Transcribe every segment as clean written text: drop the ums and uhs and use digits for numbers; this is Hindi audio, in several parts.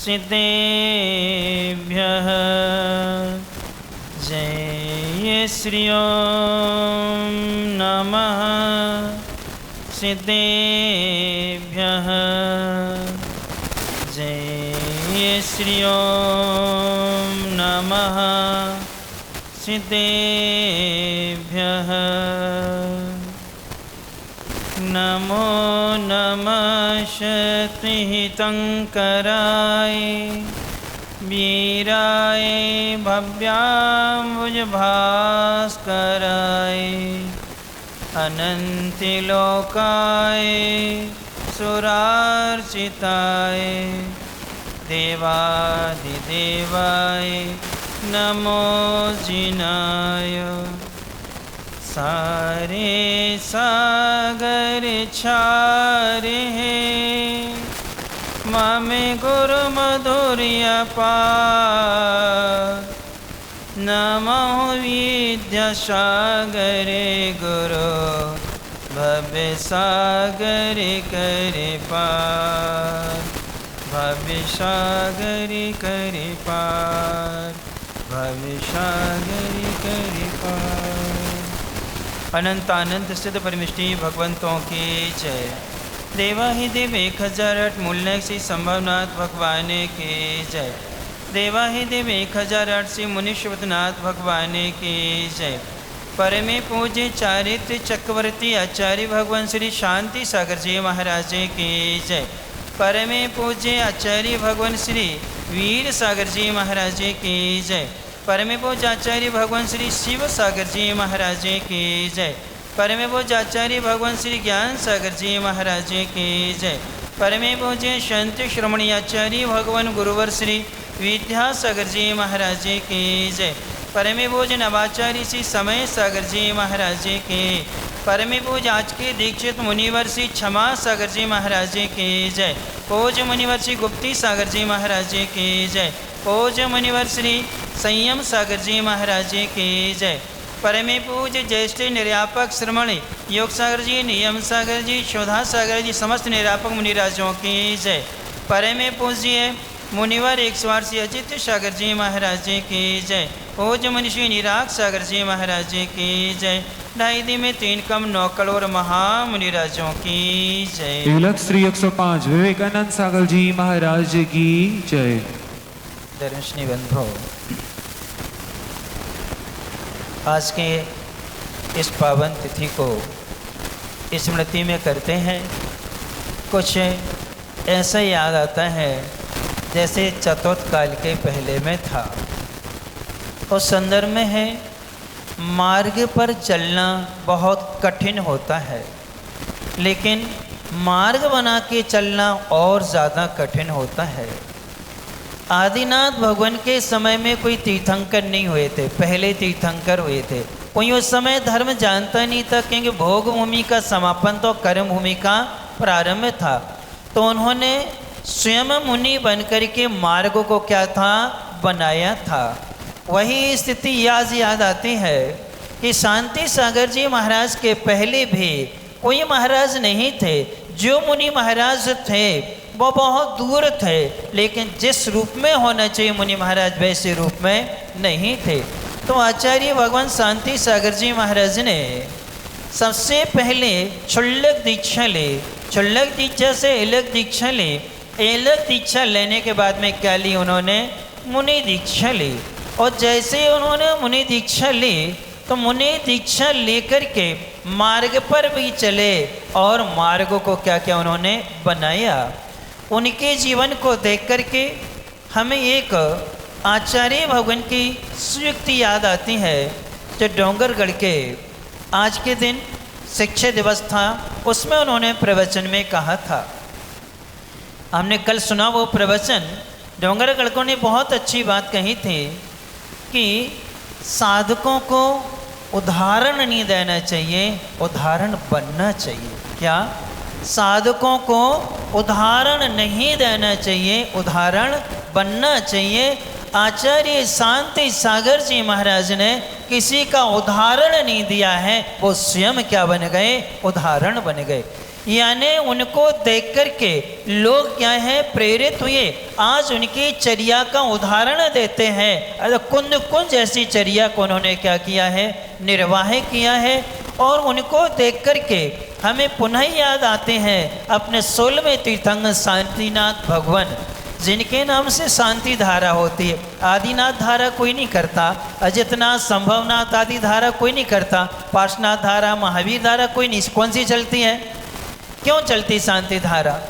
सिद्धेभ्यः जय श्री ओम नमः सिद्धेभ्यः जय श्री ओम नमः सिद्धेभ्यः नमो नमः शक्तिहितंकराय वीराय भव्याम्बुजभास्कराय अनंतिलोकाय सुरार्चिताय देवादिदेवाय नमो जिनाय सारे सागर छारे ममे गुरु मधुर्य पार नमो विद्यासागरे गुरु भव्य सागर करे पार भव्य सागर करे पार भव्य सागर करे पार। अनंत आनंद सिद्ध परमिष्टि भगवंतों की जय। देवा ही देव 1008 मूल्य से संभवनाथ भगवान की जय। देवा ही देव 1008 से मुनिश्वतनाथ भगवान की जय। परमे पूज्य चारित्र चक्रवर्ती आचार्य भगवान श्री शांति सागर जी महाराज की जय। परमे पूज्य आचार्य भगवान श्री वीर सागर जी महाराज की जय। परमे पूज्य आचार्य भगवान श्री शिव सागर जी महाराज की जय। परमे पूज्य आचार्य भगवान श्री ज्ञान सागर जी महाराज की जय। परमे पूज्य संत श्रोमणी आचार्य भगवान गुरुवर श्री विद्यासागर जी महाराज की जय। परमे पूज्य नवाचार्य श्री समय सागर जी महाराज की। परमे पूज्य आज के दीक्षित मुनिवर श्री क्षमा सागर जी महाराज की जय। पूज्य मुनिवर श्री गुप्ती सागर जी महाराज की जय। पूज्य मुनिवर श्री संयम सागर जी महाराज की जय। परमे पूज्य ज्येष्ठ निर्यापक श्रमणी योग सागर जी नियम सागर जी शोधा सागर जी समस्त निर्यापक मुनिराजों की जय। परमे पूज्य मुनिवर 108 अजित सागर जी महाराज की जय। पूज्य मुनिश्री निराग सागर जी महाराज की जय। 2.5 में 3 कम 9 करोड़ महामुनिराजों की जय। तिलक श्री 105 विवेकानंद सागर जी महाराज की जय। धर्मश्री बंधो, आज के इस पावन तिथि को स्मृति में करते हैं। कुछ ऐसा याद आता है जैसे चतुर्थ काल के पहले में था। उस संदर्भ में है मार्ग पर चलना बहुत कठिन होता है, लेकिन मार्ग बना के चलना और ज़्यादा कठिन होता है। आदिनाथ भगवान के समय में कोई तीर्थंकर नहीं हुए थे, पहले तीर्थंकर हुए थे। कोई उस समय धर्म जानता नहीं था, क्योंकि भोग भूमि का समापन तो कर्म भूमि का प्रारंभ था। तो उन्होंने स्वयं मुनि बनकर के मार्ग को क्या था, बनाया था। वही स्थिति याद आती है कि शांति सागर जी महाराज के पहले भी कोई महाराज नहीं थे। जो मुनि महाराज थे वो बहुत दूर थे, लेकिन जिस रूप में होना चाहिए मुनि महाराज वैसे रूप में नहीं थे। तो आचार्य भगवान शांति सागर जी महाराज ने सबसे पहले क्षुल्लक दीक्षा ली। क्षुल्लक दीक्षा से इलक दीक्षा ली। इलक दीक्षा लेने के बाद में क्या ली, उन्होंने मुनि दीक्षा ली। और जैसे उन्होंने मुनि दीक्षा ली तो मुनि दीक्षा लेकर के मार्ग पर भी चले और मार्ग को क्या क्या उन्होंने बनाया। उनके जीवन को देख करके हमें एक आचार्य भगवान की सुयुक्ति याद आती है। जो डोंगरगढ़ के आज के दिन शिक्षक दिवस था, उसमें उन्होंने प्रवचन में कहा था, हमने कल सुना वो प्रवचन। डोंगरगढ़ ने बहुत अच्छी बात कही थी कि साधकों को उदाहरण नहीं देना चाहिए, उदाहरण बनना चाहिए। क्या? साधकों को उदाहरण नहीं देना चाहिए, उदाहरण बनना चाहिए। आचार्य शांति सागर जी महाराज ने किसी का उदाहरण नहीं दिया है, वो स्वयं क्या बन गए, उदाहरण बन गए। यानी उनको देख कर के लोग क्या है, प्रेरित हुए, आज उनकी चर्या का उदाहरण देते हैं। कुंद कुंज जैसी चर्या को उन्होंने क्या किया है, निर्वाह किया है। और उनको देख कर के हमें पुनः याद आते हैं अपने 16वें तीर्थंकर शांतिनाथ भगवान, जिनके नाम से शांति धारा होती है। आदिनाथ धारा कोई नहीं करता, अजितनाथ, संभवनाथ आदि धारा कोई नहीं करता, पार्श्वनाथ धारा, महावीर धारा कोई नहीं। कौन सी चलती है, क्यों चलती शांति धारा?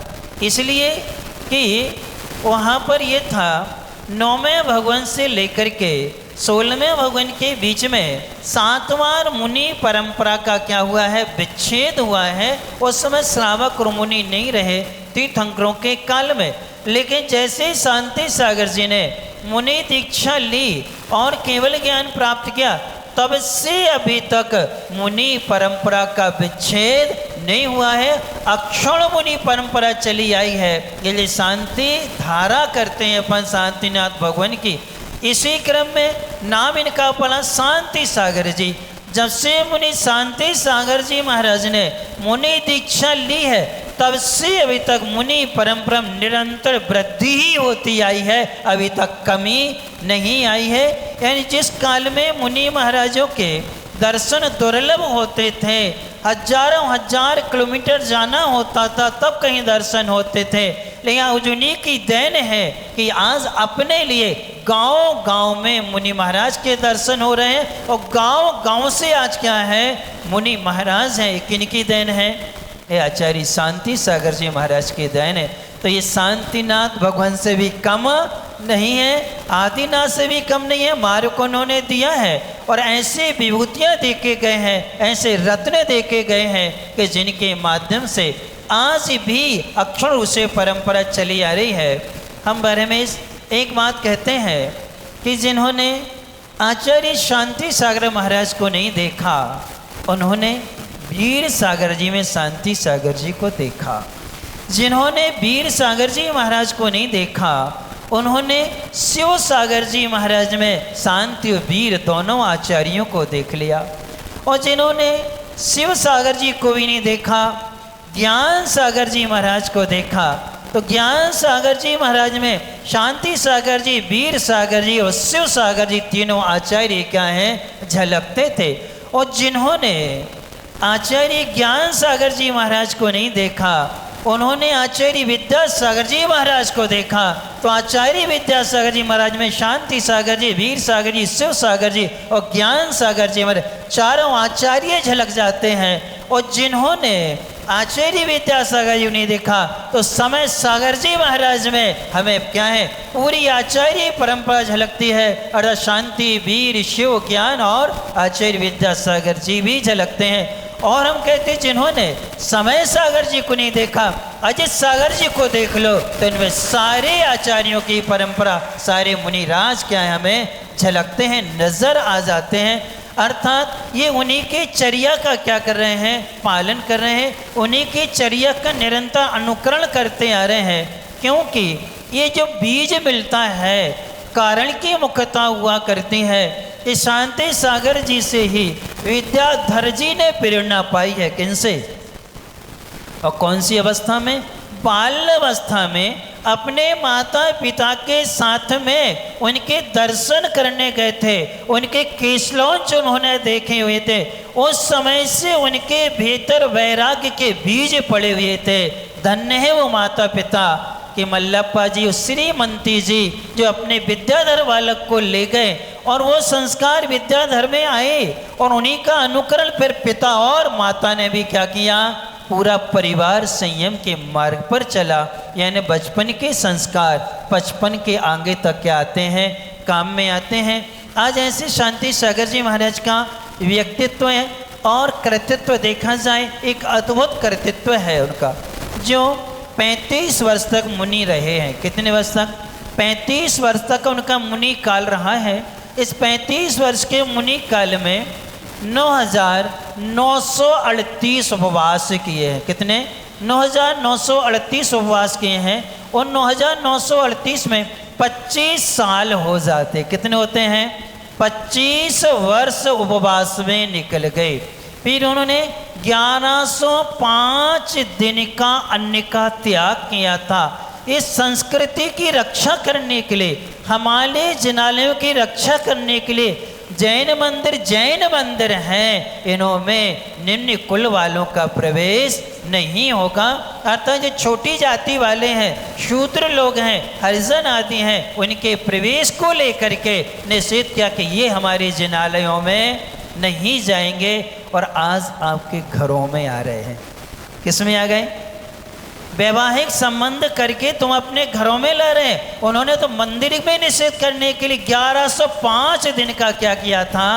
इसलिए कि वहाँ पर ये था 9वें भगवान से लेकर के 16वें भगवान के बीच में 7वां मुनि परंपरा का क्या हुआ है, विच्छेद हुआ है। उस समय श्रावक और मुनि नहीं रहे तीर्थंकरों के काल में। लेकिन जैसे शांति सागर जी ने मुनि दीक्षा ली और केवल ज्ञान प्राप्त किया, तब से अभी तक मुनि परंपरा का विच्छेद नहीं हुआ है। अक्षण मुनि परंपरा चली आई है। ये लिए शांति धारा करते हैं अपन शांतिनाथ भगवान की। इसी क्रम में नाम इनका पड़ा शांति सागर जी। जब से मुनि शांति सागर जी महाराज ने मुनि दीक्षा ली है, तब से अभी तक मुनि परंपरा निरंतर वृद्धि ही होती आई है, अभी तक कमी नहीं आई है। यानी जिस काल में मुनि महाराजों के दर्शन दुर्लभ होते थे, हजारों हजार किलोमीटर जाना होता था तब कहीं दर्शन होते थे, लेकिन उन्हीं की देन है कि आज अपने लिए गांव गांव में मुनि महाराज के दर्शन हो रहे हैं। और गांव गांव से आज क्या है, मुनि महाराज हैं। किनकी देन है? ये आचार्य शांति सागर जी महाराज की देन है। तो ये शांतिनाथ भगवान से भी कम नहीं है, आदिनाथ से भी कम नहीं है। मार्ग को उन्होंने दिया है और ऐसे विभूतियाँ दे के गए हैं, ऐसे रत्न दे के गए हैं कि जिनके माध्यम से आज भी अक्षर रूप से परंपरा चली आ रही है। हम बारे में एक बात कहते हैं कि जिन्होंने आचार्य शांति सागर महाराज को नहीं देखा, उन्होंने वीर सागर जी में शांति सागर जी को देखा। जिन्होंने वीर सागर जी महाराज को नहीं देखा, उन्होंने शिव सागर जी महाराज में शांति और वीर दोनों आचार्यों को देख लिया। और जिन्होंने शिव सागर जी को भी नहीं देखा, ज्ञान सागर जी महाराज को देखा, तो ज्ञान सागर जी महाराज में शांति सागर जी, वीर सागर जी और शिव सागर जी तीनों आचार्य क्या हैं, झलकते थे। और जिन्होंने आचार्य ज्ञान सागर जी महाराज को नहीं देखा, उन्होंने आचार्य विद्यासागर जी महाराज को देखा। तो आचार्य विद्यासागर जी महाराज में शांति सागर जी, वीर सागर जी, शिव सागर जी और ज्ञान सागर जी महाराज चारों आचार्य झलक जाते हैं। और जिन्होंने आचार्य विद्यासागर जी नहीं देखा, तो समय सागर जी महाराज में हमें क्या है, पूरी आचार्य परंपरा झलकती है। अर्थात शांति, वीर, शिव, ज्ञान और आचार्य विद्यासागर जी भी झलकते हैं। और हम कहते हैं जिन्होंने समय सागर जी को नहीं देखा, अजित सागर जी को देख लो, तो इनमें सारे आचार्यों की परंपरा, सारे मुनिराज क्या है, हमें झलकते हैं, नजर आ जाते हैं। अर्थात ये उन्हीं की चर्या का क्या कर रहे हैं, पालन कर रहे हैं, उन्हीं की चर्या का निरंतर अनुकरण करते आ रहे हैं। क्योंकि ये जो बीज मिलता है, कारण की मुख्यता हुआ करती है। इस शांति सागर जी से ही विद्याधर जी ने प्रेरणा पाई है। किनसे और कौन सी अवस्था में? बाल्य अवस्था में अपने माता पिता के साथ में उनके दर्शन करने गए थे, उनके केशलौंच उन्होंने देखे हुए थे। उस समय से उनके भीतर वैराग्य के बीज पड़े हुए थे। धन्य है वो माता पिता कि मल्लप्पा जी और श्रीमंती जी जो अपने विद्याधर बालक को ले गए और वो संस्कार विद्याधर में आए, और उन्हीं का अनुकरण फिर पिता और माता ने भी क्या किया, पूरा परिवार संयम के मार्ग पर चला। यानी बचपन के संस्कार 55 के आगे तक क्या आते हैं, काम में आते हैं। आज ऐसे शांति सागर जी महाराज का व्यक्तित्व है और कृतित्व देखा जाए, एक अद्भुत कृतित्व है उनका। जो 35 वर्ष तक मुनि रहे हैं। कितने वर्ष तक? 35 वर्ष तक उनका मुनि काल रहा है। इस 35 वर्ष के मुनि काल में 9,938 उपवास किए हैं। कितने? 9,938 उपवास किए हैं। और 9,938 में 25 साल हो जाते। कितने होते हैं? 25 वर्ष उपवास में निकल गए। फिर उन्होंने 1105 दिन का अन्न का त्याग किया था। इस संस्कृति की रक्षा करने के लिए, हमारे जिनालयों की रक्षा करने के लिए जैन मंदिर हैं, इनमें निम्न कुल वालों का प्रवेश नहीं होगा। अर्थात जो छोटी जाति वाले हैं, शूद्र लोग हैं, हरिजन आदि हैं, उनके प्रवेश को लेकर के निषेध किया कि ये हमारे जिनालयों में नहीं जाएंगे। और आज आपके घरों में आ रहे हैं। किस में आ गए? वैवाहिक संबंध करके तुम अपने घरों में ला रहे हैं। उन्होंने तो मंदिर में निषेध करने के लिए 1105 दिन का क्या किया था?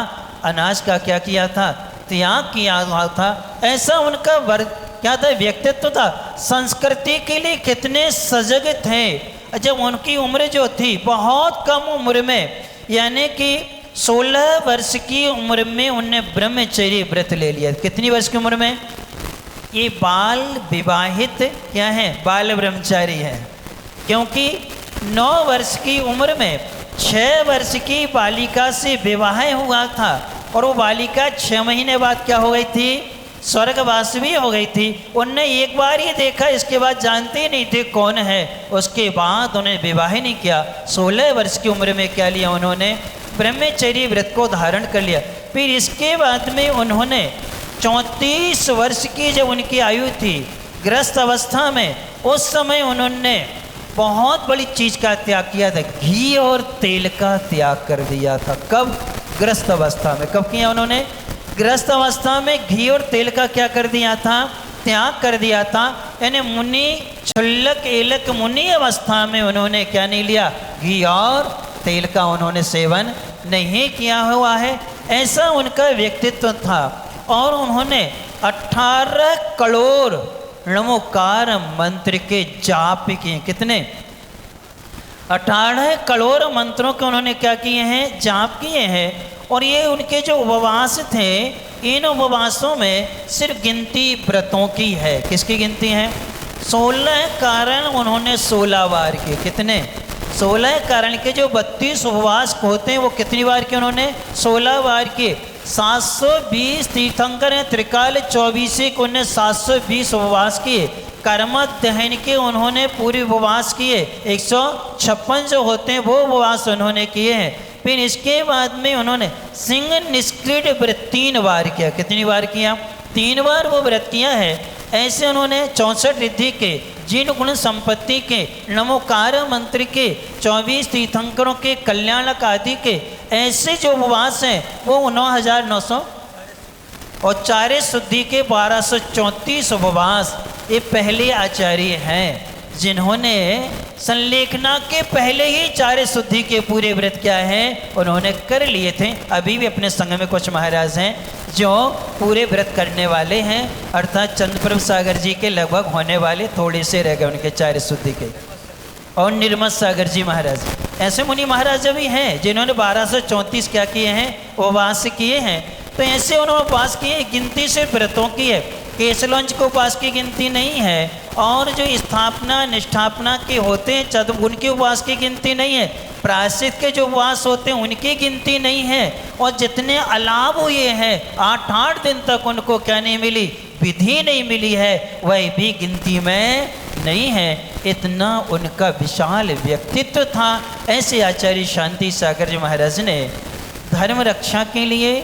अनाज का क्या किया था? त्याग किया हुआ था। ऐसा उनका वर्ग क्या था? व्यक्तित्व था। संस्कृति के लिए कितने सजग थे। जब उनकी उम्र जो थी बहुत कम उम्र में, यानी कि 16 वर्ष की उम्र में उनने ब्रह्मचर्य व्रत ले लिया। कितनी वर्ष की उम्र में? ये बाल विवाहित क्या है? बाल ब्रह्मचारी है। क्योंकि 9 वर्ष की उम्र में 6 वर्ष की बालिका से विवाह हुआ था और वो बालिका 6 महीने बाद क्या हो गई थी? स्वर्गवासिनी हो गई थी। उनने एक बार ही देखा, इसके बाद जानते ही नहीं थे कौन है। उसके बाद उन्हें विवाह नहीं किया। 16 वर्ष की उम्र में क्या लिया? उन्होंने ब्रह्मचर्य व्रत को धारण कर लिया। फिर इसके बाद में उन्होंने 34 वर्ष की जब उनकी आयु थी, ग्रस्त अवस्था में, उस समय उन्होंने बहुत बड़ी चीज का त्याग किया था। घी और तेल का त्याग कर दिया था। कब? ग्रस्त अवस्था में। कब किया उन्होंने? ग्रस्त अवस्था में घी और तेल का क्या कर दिया था? त्याग कर दिया था। यानी मुनि क्षुल्लक एलक मुनि अवस्था में उन्होंने क्या नहीं लिया? घी और तेल का उन्होंने सेवन नहीं किया हुआ है। ऐसा उनका व्यक्तित्व था। और उन्होंने 18 करोड़ नमोकार मंत्र के जाप किए। कितने? 18 करोड़ मंत्रों के उन्होंने क्या किए हैं? जाप किए हैं। और ये उनके जो उपवास थे, इन उपवासों में सिर्फ गिनती व्रतों की है। किसकी गिनती है? 16 कारण उन्होंने 16 बार किए। कितने? 16 कारण के जो 32 उपवास होते हैं वो कितनी बार किए उन्होंने? 16 बार किए। 720 तीर्थंकर हैं, त्रिकाल 24 को उन्होंने 720 उपवास किए। कर्म दहन के उन्होंने पूरे उपवास किए। 156 जो होते हैं वो उपवास उन्होंने किए हैं। फिर इसके बाद में उन्होंने सिंह निष्क्रिय व्रत 3 बार किया। कितनी बार किया? 3 बार वो व्रत किया है। ऐसे उन्होंने 64 रिद्धि के, जिन गुण संपत्ति के, नमोकार मंत्र के, 24 तीर्थंकरों के, कल्याणक आदि के, ऐसे जो उपवास हैं वो 9,900 और 4 शुद्धि के 1234 उपवास ये पहले आचार्य हैं जिन्होंने संलेखना के पहले ही 4 शुद्धि के पूरे व्रत क्या है उन्होंने कर लिए थे। अभी भी अपने संग में कुछ महाराज हैं जो पूरे व्रत करने वाले हैं, अर्थात चंद्रप्रभ सागर जी के लगभग होने वाले, थोड़े से रह गए उनके 4 शुद्धि के। और निर्मल सागर जी महाराज, ऐसे मुनि महाराज भी हैं जिन्होंने 1234 क्या किए हैं? उपवास किए हैं। तो ऐसे उन्होंने उपवास किए, गिनती से व्रतों की है। केशलंज को उपवास की गिनती नहीं है। और जो स्थापना निष्ठापना के होते हैं चतुर्थ, उनके उपवास की गिनती नहीं है। प्रायश्चित के जो उपवास होते हैं उनकी गिनती नहीं है। और जितने अलाभ हुए हैं 8-8 दिन तक उनको क्या नहीं मिली? विधि नहीं मिली है, वह भी गिनती में नहीं है। इतना उनका विशाल व्यक्तित्व था। ऐसे आचार्य शांति सागर जी महाराज ने धर्म रक्षा के लिए,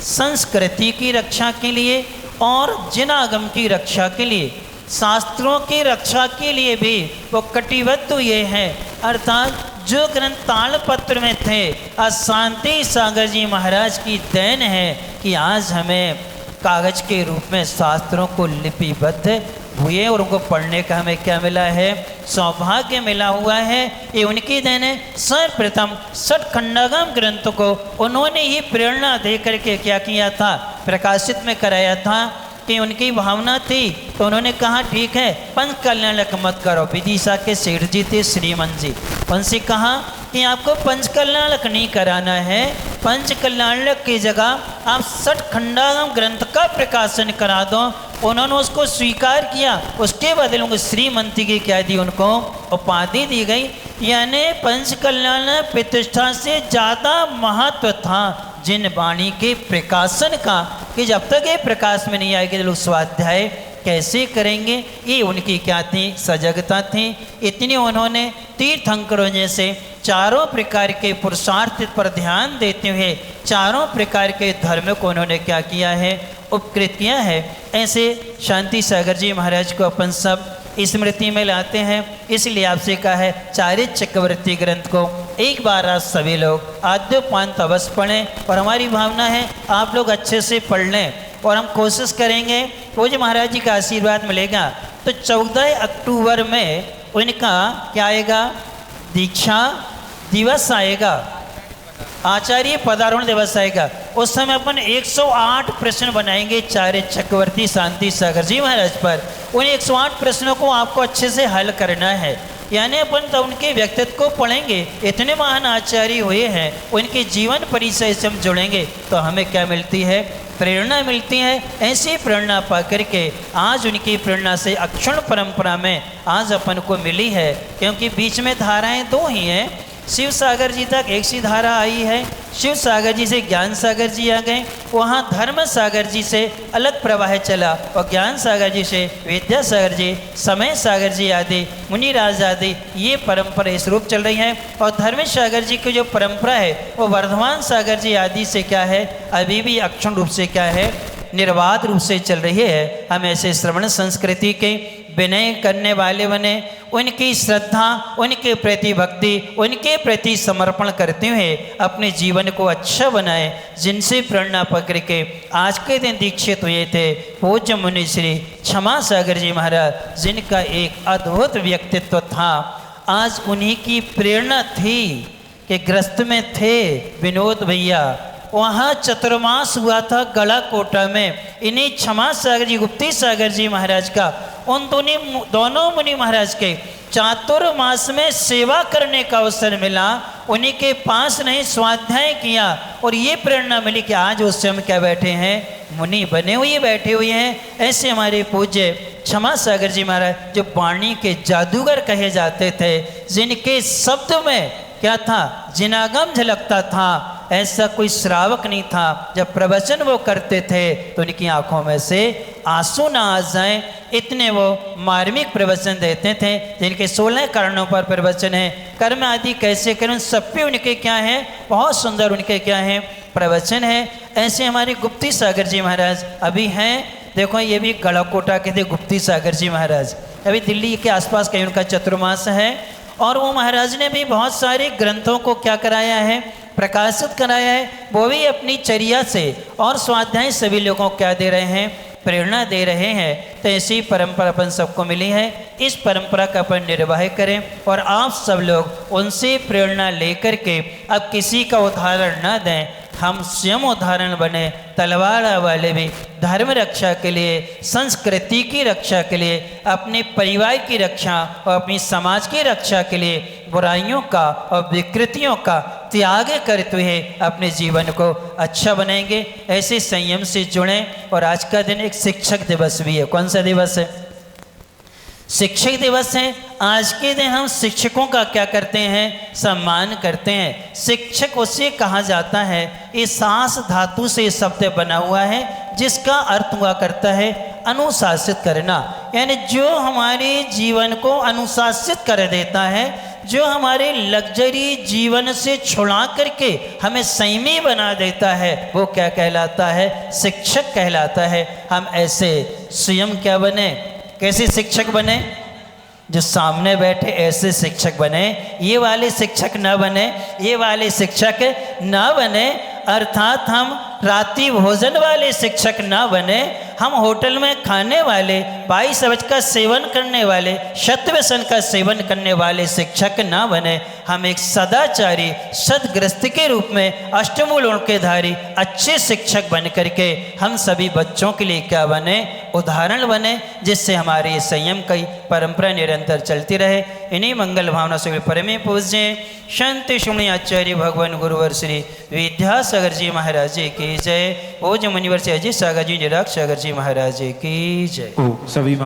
संस्कृति की रक्षा के लिए और जिनागम की रक्षा के लिए, शास्त्रों की रक्षा के लिए भी वो कटिबद्ध हुए हैं। अर्थात जो ग्रंथ तालपत्र में थे, आज शांति सागर जी महाराज की देन है कि आज हमें कागज के रूप में शास्त्रों को लिपिबद्ध हुए और उनको पढ़ने का हमें क्या मिला है? सौभाग्य मिला हुआ है। ये उनकी देन है। सर्वप्रथम 6 खंडागम ग्रंथ को उन्होंने ही प्रेरणा दे करके क्या किया था? प्रकाशित में कराया था। कि उनकी भावना थी तो उन्होंने कहा ठीक है पंच कल्याणक मत करो। विदिशा के सेठ जी थे श्रीमन जी, उनसे कहा कि आपको पंच कल्याणक नहीं कराना है, पंच कल्याणक की जगह आप 6 खंडागम ग्रंथ का प्रकाशन करा दो। उन्होंने उसको स्वीकार किया, उसके बदले उनको श्रीमंती की क्या दी, उनको उपाधि दी गई। यानी पंच कल्याण प्रतिष्ठा से ज़्यादा महत्व था जिन वाणी के प्रकाशन का, कि जब तक ये प्रकाश में नहीं आएगी लोग स्वाध्याय कैसे करेंगे। ये उनकी क्या थी, सजगता थी। इतनी उन्होंने तीर्थंकरों जैसे चारों प्रकार के पुरुषार्थ पर ध्यान देते हुए चारों प्रकार के धर्म को उन्होंने क्या किया है, उपकृत किया है। ऐसे शांति सागर जी महाराज को अपन सब स्मृति में लाते हैं। इसलिए आपसे कहा है चारित्र चक्रवर्ती ग्रंथ को एक बार आज सभी लोग आद्योपांत अवश्य पढ़ें, और हमारी भावना है आप लोग अच्छे से पढ़ लें, और हम कोशिश करेंगे पूज्य महाराज जी का आशीर्वाद मिलेगा। तो 14 अक्टूबर में उनका क्या आएगा, दीक्षा दिवस आएगा, आचार्य पदारोहण दिवस आएगा। उस समय अपन 108 प्रश्न बनाएंगे चारित्र चक्रवर्ती शांति सागर जी महाराज पर। उन 108 प्रश्नों को आपको अच्छे से हल करना है। यानी अपन तो उनके व्यक्तित्व को पढ़ेंगे, इतने महान आचार्य हुए हैं, उनके जीवन परिचय से हम जुड़ेंगे तो हमें क्या मिलती है, प्रेरणा मिलती है। ऐसी प्रेरणा पा करके आज उनकी प्रेरणा से अक्षुण्ण परंपरा में आज अपन को मिली है। क्योंकि बीच में धाराएं दो ही हैं, शिव सागर जी तक एक सी धारा आई है, शिव सागर जी से ज्ञान सागर जी आ गए, वहाँ धर्म सागर जी से अलग प्रवाह चला, और ज्ञान सागर जी से विद्या सागर जी, समय सागर जी आदि, मुनिराज आदि, ये परंपरा इस रूप चल रही है। और धर्म सागर जी की जो परंपरा है वो वर्धमान सागर जी आदि से क्या है, अभी भी अक्षुण्ण रूप से क्या है, निर्बाध रूप से चल रही है। हम ऐसे श्रवण संस्कृति के विनय करने वाले बने, उनकी श्रद्धा, उनके प्रति भक्ति, उनके प्रति समर्पण करते हुए अपने जीवन को अच्छा बनाए। जिनसे प्रेरणा पकड़ के आज के दिन दीक्षित हुए थे पूज्य मुनि श्री क्षमा सागर जी महाराज, जिनका एक अद्भुत व्यक्तित्व था। आज उन्हीं की प्रेरणा थी कि ग्रस्त में थे विनोद भैया, वहाँ चतुर्मास हुआ था गलाकोटा में, इन्हीं क्षमा सागर जी, गुप्ती सागर जी महाराज का, उन दोनों मुनि महाराज के चातुर्मास में सेवा करने का अवसर मिला। उन्हीं के पास नहीं स्वाध्याय किया, और ये प्रेरणा मिली कि आज उससे हम क्या बैठे हैं, मुनि बने हुए बैठे हुए हैं। ऐसे हमारे पूज्य क्षमा सागर जी महाराज जो वाणी के जादूगर कहे जाते थे, जिनके शब्द में क्या था, जिनागम झलकता था, ऐसा कोई श्रावक नहीं था। जब प्रवचन वो करते थे तो उनकी आंखों में से आंसू ना आ जाएं, इतने वो मार्मिक प्रवचन देते थे। जिनके 16 कारणों पर प्रवचन है, कर्म आदि कैसे करें, सब पे उनके क्या है, बहुत सुंदर उनके क्या है, प्रवचन है। ऐसे हमारे गुप्ती सागर जी महाराज अभी हैं, देखो ये भी गलाकोटा के थे गुप्ती सागर जी महाराज, अभी दिल्ली के आसपास कहीं उनका चतुर्मास है। और वो महाराज ने भी बहुत सारे ग्रंथों को क्या कराया है, प्रकाशित कराया है। वो भी अपनी चर्या से और स्वाध्याय सभी लोगों को क्या दे रहे हैं, प्रेरणा दे रहे हैं। तो ऐसी परंपरा अपन सबको मिली है, इस परंपरा का अपन निर्वाह करें, और आप सब लोग उनसे प्रेरणा लेकर के अब किसी का उदाहरण न दें, हम स्वयं उदाहरण बने। तलवार वाले भी धर्म रक्षा के लिए, संस्कृति की रक्षा के लिए, अपने परिवार की रक्षा और अपनी समाज की रक्षा के लिए बुराइयों का और विकृतियों का त्याग करते हुए अपने जीवन को अच्छा बनाएंगे। ऐसे संयम से जुड़ें। और आज का दिन एक शिक्षक दिवस भी है। कौन सा दिवस है? शिक्षक दिवस है। आज के दिन हम शिक्षकों का क्या करते हैं, सम्मान करते हैं। शिक्षक उसे कहा जाता है, ये सांस धातु से शब्द बना हुआ है, जिसका अर्थ हुआ करता है अनुशासित करना। यानी जो हमारे जीवन को अनुशासित कर देता है, जो हमारे लग्जरी जीवन से छुड़ा करके हमें संयमी बना देता है, वो क्या कहलाता है, शिक्षक कहलाता है। हम ऐसे स्वयं क्या बने, कैसे शिक्षक बने, जो सामने बैठे ऐसे शिक्षक बने, ये वाले शिक्षक न बने, ये वाले शिक्षक न बने। अर्थात हम रात्रि भोजन वाले शिक्षक न बने, हम होटल में खाने वाले, 22 अवच का सेवन करने वाले, शतव्यसन का सेवन करने वाले शिक्षक न बने। हम एक सदाचारी, सदग्रस्त के रूप में अष्टमूलों के धारी अच्छे शिक्षक बन करके हम सभी बच्चों के लिए क्या बने, उदाहरण बने, जिससे हमारी संयम की परंपरा निरंतर चलती रहे। इन्हीं मंगल भावना से परमे पूज्य संत शुमणी आचार्य भगवान गुरुवर श्री विद्यासागर जी महाराज जी की जय। पूज्य मुनिवर से अजीत सागर जी, निराग सागर जी महाराज जी की जय। ओ सभी